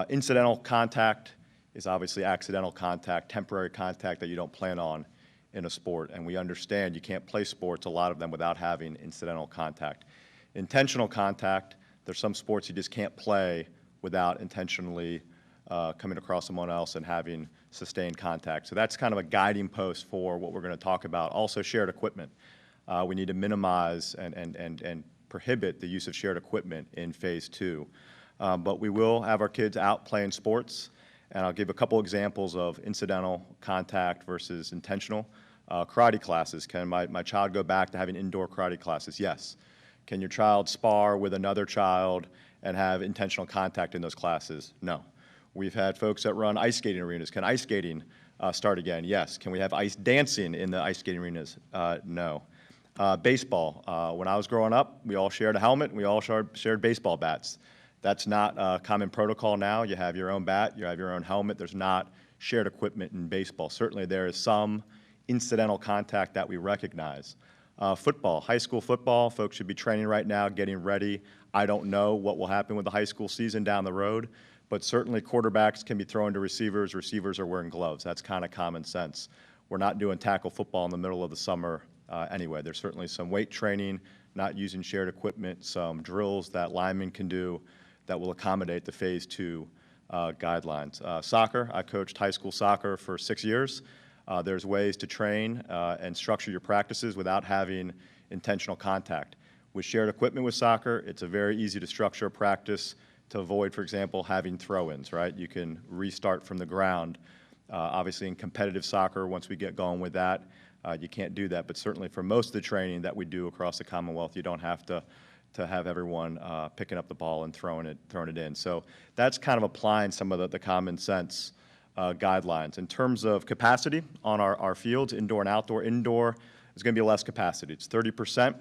Incidental contact is obviously accidental contact, temporary contact that you don't plan on in a sport. And we understand you can't play sports, a lot of them, without having incidental contact. Intentional contact, there's some sports you just can't play without intentionally coming across someone else and having sustained contact. So that's kind of a guiding post for what we're going to talk about. Also, shared equipment. We need to minimize and prohibit the use of shared equipment in phase 2. But we will have our kids out playing sports, and I'll give a couple examples of incidental contact versus intentional. Karate classes. Can my child go back to having indoor karate classes? Yes. Can your child spar with another child and have intentional contact in those classes? No. We've had folks that run ice skating arenas. Can ice skating start again? Yes. Can we have ice dancing in the ice skating arenas? No. Baseball. When I was growing up, we all shared a helmet, and we all shared baseball bats. That's not common protocol now. You have your own bat, you have your own helmet. There's not shared equipment in baseball. Certainly there is some incidental contact that we recognize. Football, high school football, folks should be training right now, getting ready. I don't know what will happen with the high school season down the road, but certainly quarterbacks can be thrown to receivers. Receivers are wearing gloves. That's kind of common sense. We're not doing tackle football in the middle of the summer anyway. There's certainly some weight training, not using shared equipment, some drills that linemen can do that will accommodate the phase 2 guidelines. Soccer, I coached high school soccer for 6 years. There's ways to train and structure your practices without having intentional contact. With shared equipment with soccer, it's a very easy to structure a practice to avoid, for example, having throw-ins, right? You can restart from the ground. Obviously in competitive soccer, once we get going with that, you can't do that, but certainly for most of the training that we do across the Commonwealth, you don't have to have everyone picking up the ball and throwing it in. So that's kind of applying some of the common sense guidelines. In terms of capacity on our fields, indoor and outdoor, indoor is going to be less capacity. It's 30%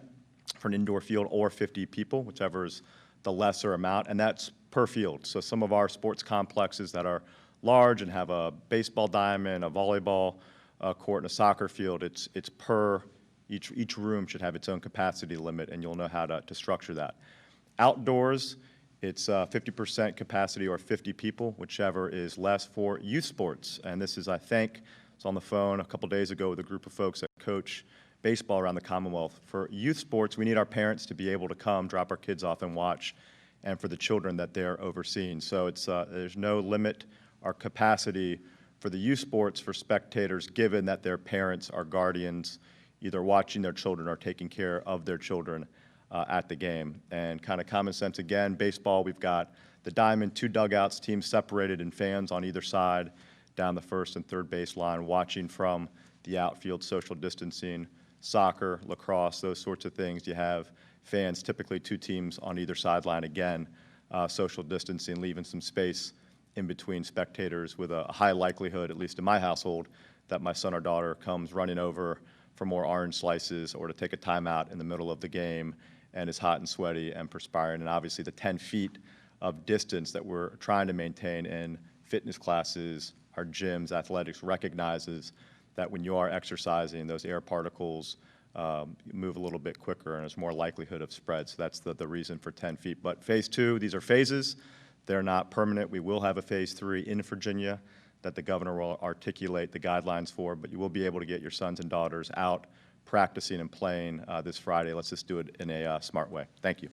for an indoor field or 50 people, whichever is the lesser amount, and that's per field. So some of our sports complexes that are large and have a baseball diamond, a volleyball court, and a soccer field, it's per. Each room should have its own capacity limit, and you'll know how to structure that. Outdoors, it's 50% capacity or 50 people, whichever is less for youth sports. And this is, I think, I was on the phone a couple days ago with a group of folks that coach baseball around the Commonwealth. For youth sports, we need our parents to be able to come, drop our kids off and watch, and for the children that they're overseeing. So it's there's no limit or capacity for the youth sports for spectators, given that their parents are guardians, either watching their children or taking care of their children at the game. And kind of common sense again, baseball, we've got the diamond, 2 dugouts, teams separated and fans on either side down the first and third baseline, watching from the outfield, social distancing. Soccer, lacrosse, those sorts of things, you have fans, typically 2 teams on either sideline, again, social distancing, leaving some space in between spectators with a high likelihood, at least in my household, that my son or daughter comes running over for more orange slices or to take a timeout in the middle of the game and is hot and sweaty and perspiring. And obviously the 10 feet of distance that we're trying to maintain in fitness classes, our gyms, athletics recognizes that when you are exercising, those air particles move a little bit quicker and there's more likelihood of spread. So that's the reason for 10 feet. But phase 2, these are phases. They're not permanent. We will have a phase 3 in Virginia that the governor will articulate the guidelines for, but you will be able to get your sons and daughters out practicing and playing this Friday. Let's just do it in a smart way. Thank you.